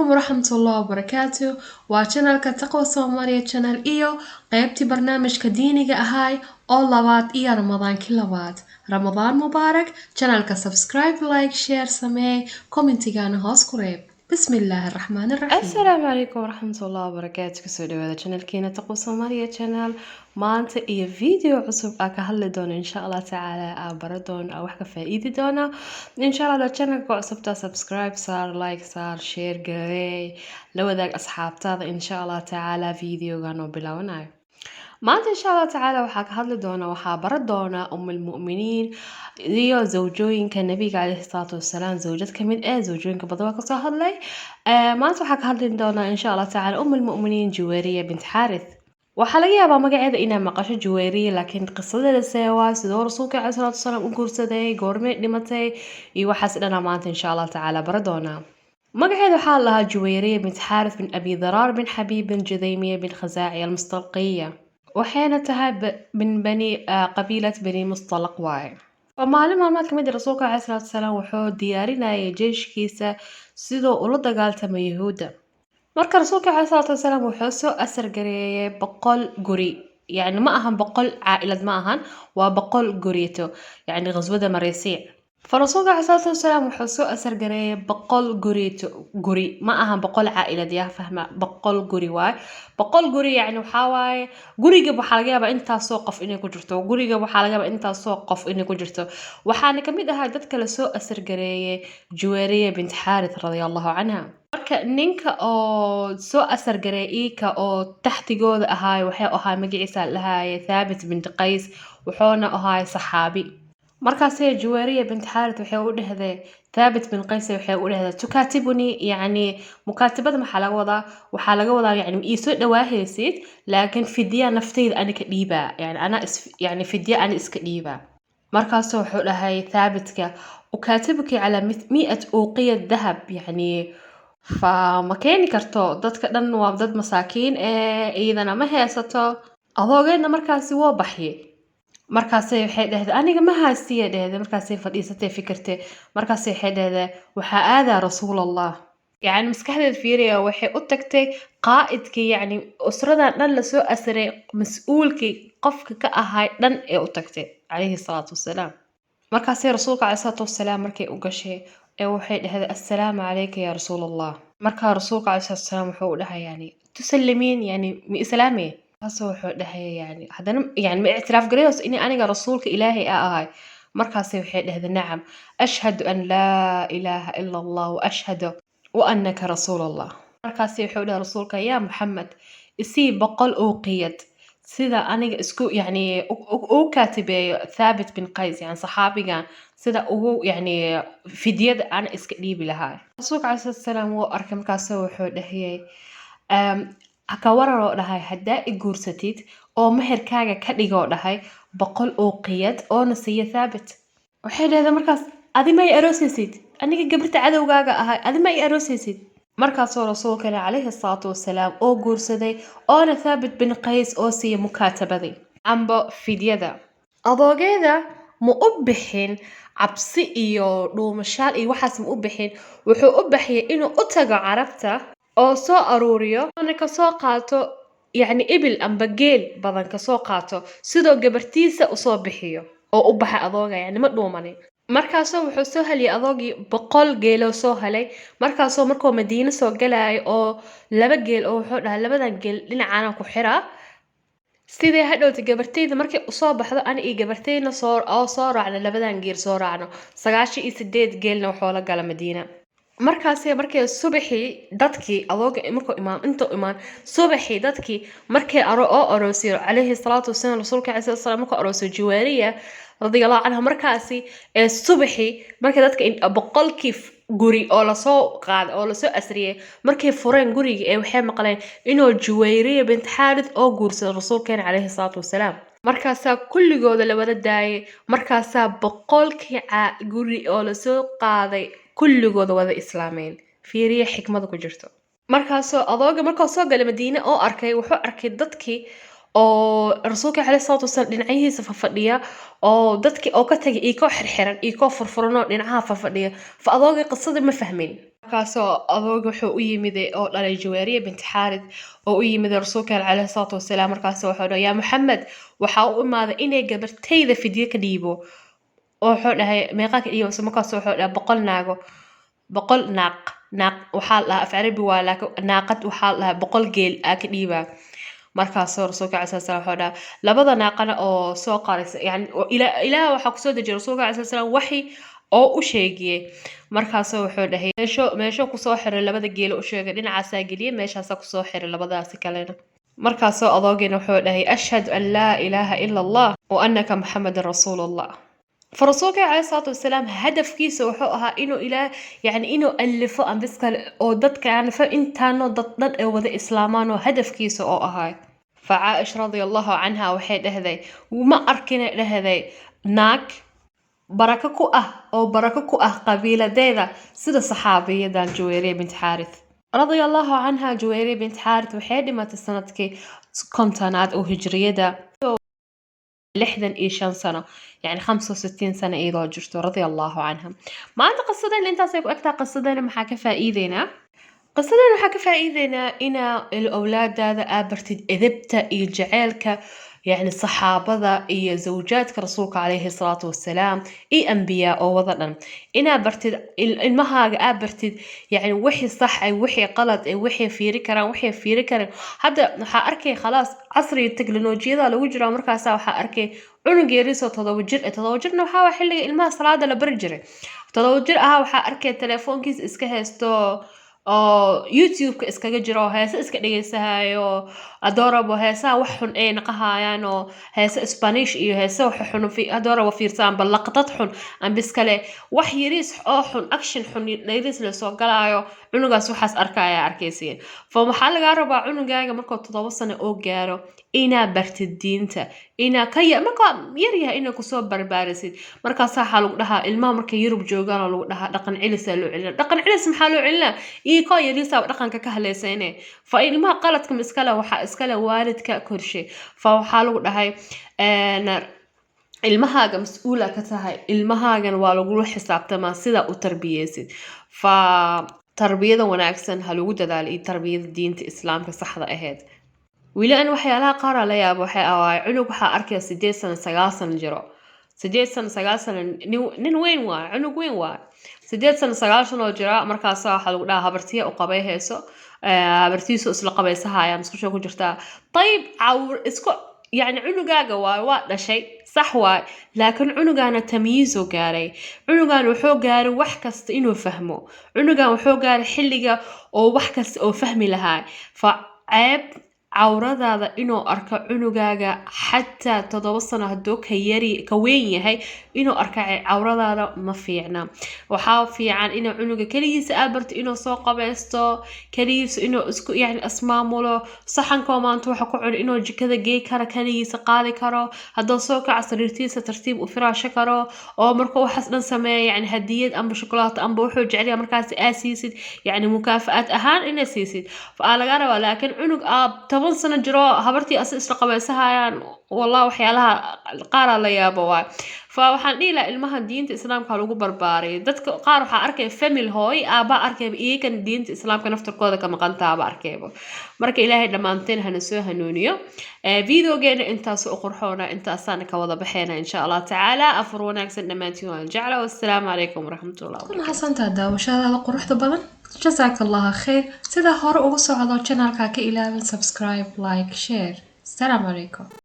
عليكم ورحمة الله وبركاته وشانل تقوى سوماليا شانل قيبتي برنامج كدينيga ahay oo labaad iyo Ramadaan ki labaad Ramadaan mubaarak channelka subscribe like share samee commentigana hoos ku reeb bismillaahir rahmaanir rahiim السلام عليكم ورحمة الله وبركاته كسو دوادا channel كينا تقوى سوماليا channel maanta iyo video cusub aa ka hadli doono insha Allah tacaala aa bara doono aa wax ka faa'iidi doono insha Allah channelka cusubta subscribe saar like saar share garee la wadaag asxaabtaada insha Allah tacaala videogan oo bilaawanayo maanta insha Allah tacaala waxaa ka hadli doona waxaa bara doona umulmu'miniin iyo zawjooyinka nabiga calayhi salaatu wasalaam zawjad ka mid zawjooyinka badan waa kasoo hadlay maanta waxaa ka hadli doona insha Allah tacaala umulmu'miniin Juwayriya bint Xaarith waxaa laga yaabaa magaceeda inaa maqasho Juwayriya laakiin qisadeeda see waa sidoo rasuulka calayhi salaatu wasalaam u guursaday goormee dhimatay iyo waxaas dhana maanta insha Allah tacaala bara doona magaceeda waxaa la lahaa Juwayriya bint Xaarith bin Abi Daraar bin Xabiib bin Judaymiya bin Khazaaciya al-Mustalqiya waxayna tahay min bani qabiilat bani mustalaq waaye maalin maalmaad ka mid ah rasuulka calayhi salaatu wasalaam wuxuu diyaarinayay jeeshkiisa sidoo ula dagaaltamay yahuudda marka rasuulka calayhi salaatu wasalaam wuxuu soo asar gareeyay 100 guri يعني ما أهم 100 عائلة ما أهم و100 gurieto يعني غزوة مريسيع فرسولك عليه الصلاة والسلام وحسو أسر قرية 100 guri ما أهم 100 عائلة ديها فهمة 100 guri واي 100 guri يعني وحاواي guriga waxaa laga yaabaa intaa soo qof inay ku jirto guriga waxaa laga yaabaa intaa soo qof inay ku jirto waxaana kamid ahaa dadka la soo asar gareeyay Juwayriya bint Xaarith radiyallahu anha marka ninka oo soo asar gareeyay ka oo taxtigooda ahaay waxay ahaa magaciisa lahaay Thabit bint Qays wuxuuna ahaay saxaabi markaasay Juwayriya bint Xaarith waxay u dhahday Thabit bin Qays waxay u dhahday tukaatibuni yani mukaatibada waxaa laga wadaa yani ii soo dhawaahaysid laakiin fidya naftayda aniga dhiiba yani fidya ani iska dhiiba markaas wuxuu dhahay Thabitka ukaatibuki ala 100 uqiya dahab yani فما keeni karto dadka dhan waa dad masaakiin iyadana ma haysato adoogeedna markaasi waa baxyay markaasay waxay dhahday aniga ma haystiye dhahday markaasay fadhiisatay fikirtay markaasay waxay dhahday waxaa aadaa rasuulallah يعني maskaxdeed fiiriya waxay u tagtay qaa'idkii yani usradan dhan la soo asaray mas'uulkii qofka ka ahay dhan ee u tagtay calayhi salaatu wasalaam markaasay rasuulka calayhi salaatu wasalaam markay u gashay waxay dhahday assalaamu calayka ya rasuulallah markaa rasuulka calayhi salaatu wasalaam wuxuu u dhahay yani tusallimiin yani mi islaamee kaasoo wuxuu dhahay yani haddana yani ma ictiraaf garayso in aniga rasuulka ilaahay ahay markaasay waxay dhahday nacam ashhadu an laa ilaaha ila allah wa ashhadu wa annaka rasuulallah markaasay wuxuu dhahay rasuulka yaa Muhammad isii 100 uqiyad sida aniga isku yani u kaatibeeyo Thabit bin Qays yani saxaabigan sida ugu yani fidyada aan iska dhiibi lahaa rasuulka calayhi salaam wuu arkay markaas wuxuu dhahayay ka wararoo dhahay haddaa i guursatid oo meherkaaga ka dhigoo dhahay 100 uqiyad oo nasiya Thabit waxay dhahday markaas adi ma i aroosaysid aniga gabarta cadowgaaga ahay adi ma i aroosaysid markaasoo rasuulka calayhi salaatu wasalaam oo guursaday oona Thabit bin Qays oo siiya mukaatabadii amba fidyada adoogeeda ma u bixin cabsi iyo dhuumashaal iyo waxaas ma u bixin wuxuu u baxiyay inuu u tago carabta oo soo aruuriyo ana ka soo qaato yani ibil amba geel badan ka soo qaato sidoo gabartiisa u soo bixiyo oo u baxa adooga yani ma dhuumanin markaasoo wuxuu soo heliyay adoogii 100 geelo soo helay markaasoo markuu Madiina soo galay oo 2 geel oo wuxuu dhahay labadan geel dhinacana ku xiraa sidee hadhowta gabartayda markay u soo baxdo ani iyo gabartayna soo raacna labadan geel soo raacno 98 geelna wuxuu la gala Madiina markaasay markay subaxii dadkii adooga markuu imaan subaxii dadkii markay aroosiyo calayhi salaatu wasalaam rasuulka calayhi salaam markuu aroosiyo Juwayriya radiyallahu anha markaasi subaxii markay dadka 100 guri oo la soo qaaday oo la soo asriyay markay fureen guriga waxay maqleen inuu Juwayriya bint Xaarith oo guursaday rasuulkeena calayhi salaatu wasalaam markaasaa kulligooda la wada daayay markaasaa 100 guri oo la soo qaaday kulligooda wada islaameen fiiriye xikmada ku jirto markaasoo adooga markuu soo galay Madiina oo arkay wuxuu arkay dadkii oo rasuulka calayhi salaatu wasalaam dhinacihiisa fadhiya oo dadkii oo ka tagay iyo koo xirxiran iyo koo furfuran oo dhinacaha fadhiya fa adoogii qisadii ma fahmin markaasoo adooga wuxuu u yimid oo dhalay Jawaariya binti Xaarid oo u yimid rasuulka calayhi salaatu wasalaam markaasoo wuxuu dhahay yaa Muxamed waxaa u imaaday inay gabartayda fidye ka dhiibo oo wuxuu dhahay meeqa ka dhiibo markaasoo wuxuu dhahay 100 naaq waxaa la af Carabi waa laakiin naaqad waxaa la 100 geel ka dhiibaa markaasoo rasuulka calayhi salaam wuxuu dhahay labada naaqana oo soo qaraysa yani ilaaha waxaa kusoo dejiyay rasuulka calayhi salaam waxi oo u sheegay markaasoo wuxuu dhahay meesho kusoo xiray labada geel u sheegay dhinacaasaa geliyay meeshaasaa kusoo xiray labadaasi kalena markaasoo adoogina wuxuu dhahay ashhadu an laa ilaaha ila allah wa annaka muxamadan rasuulullah فرسولك عليه الصلاة والسلام هدف كيسه وحقها إنه إله يعني إنه ألفه أنبسك أو ضدك يعني فإنتانو ضد وذا إسلامانو هدف كيسه أو هاي فعائش رضي الله عنها وحيد هذي وما أركنا لهذي ناك برككو أو برككو قبيلة ديدا سيدة صحابية دان جويرية بنت حارث رضي الله عنها جويرية بنت حارث وحيد ما تسندكي كونتانات أو هجرية دا 61 سنة يعني 65 سنة إيضا جرتو رضي الله عنها ما عند قصدين اللي انت سيكو أكتا قصدين محاكا فائدينا قصدين محاكا فائدينا إنا الأولاد هذا آبرتد إذبتا إي جعالك يعني الصحابة إي زوجاتك رسولك عليه الصلاة والسلام إي أنبياء أو وضعنا إنا برتد المهاج آبرتد يعني وحي صح أي وحي غلط أي وحي في ركرة وحي في ركرة هذا حأركي خلاص عصري التكنولوجيا لو جرى مركزة وحأركي عنق يريسو تضوجرنا وحاول حل الماء صلاة لبرجري تضوجر وحأركي التليفون كيس إسكهستو يوتيوب iskaga jiro heesa iska dhageysahayo adorabo heesa wax xun ay naqahayaan oo heesa Spanish iyo heesa wax xun fi adorabo fiirsan balaqtad xun aan biskale wax yariis oo xun action xun leeyahay la soo galaayo cunugaas waxaas arkaysiin fa waxa laga rabaa cunugaaga markuu 7 sano oo gaaro ina bartid diinta ina kaya marka yar yahay ina ku soo barbaarisid markaas waxa lagu dhahaa ilmaha markay Yurub joogaan lagu dhahaa dhaqan cilis loo celina dhaqan cilis maxaa loo celinaa إيكو يليسا dhaqanka ka haleysayne fa ilmaha qaladka iskala waxa iskala waalidka korshe fa waxa lagu dhahay ilmahaaga mas'uula ka tahay ilmahaagan waa lagu xisaabtamaa sida u tarbiyeysid fa tarbiyada wanaagsan ha lagu dadaalo tarbiyada diinta islaamka saxda ahayd wili an waxyaalaha qaar la yaabo waxa ay cunug waxa arkay 8 sano 9 sano jiro 8 sano 9 sano nin weyn waa cunug weyn waa 8 sano 9 sano jira markaas waxa lagu dhahaa habartiya u qabay heeso habartiisu isla qabaysahaaya isku ku jirtaa طيب عور isku يعني cunugaaga waa dhashay sax waa laakiin cunugaana tamyiizo gaaray cunugaan wuxuu gaaray wax kasta inuu fahmo cunugaan wuxuu gaaray xilliga oo wax kasta oo fahmi lahaa fa ceeb cawradaada inuu arko cunugaaga xataa 7 sano hadoo ka weyn yahay inuu arko cawradaada ma fiicna waxa fiican inuu cunuga kaligiisa aabarto inuu soo qabaysto kaligiisa inuu isku yani asmaamulo saxanka maanta waxa ku cun inuu jikada geey kara kaligiisa qaadi karo hadoo soo kac sariirtiisa tartiib u firaasho karo oo markuu waxas dhan sameeyo yani hadiyad amba shukulaato amba wuxuu jecel yahay markaas aasiisid yani mukaafaad ahaan inay siisid fa laga rabaa laakiin cunug 10 sano jiro habartii isla qabaysahaayaan wallahi waxyaalaha qaar la yaabo waa fa waxaan dhila ilmaha diinta islaamka lagu barbaaray dadka qaar waxa arkay family hooy aaba arkay iyagan diinta islaamka naftarkooda ka maqantaaba arkayba marka ilaahay dhamaanteen hana soo hanuuniyo videogeena intaas u qurxoona intaasaan ka wada baxeena insha Allah taala afur wanaagsan dhamaantiin waan jeclaa wassalaamu calaykum waraxmatullaahi kuma xasanta daawashadaada quruxda badan jazakallahu khayr sida hore ugu socdo channelka ka ilaawin subscribe like share assalamu calaykum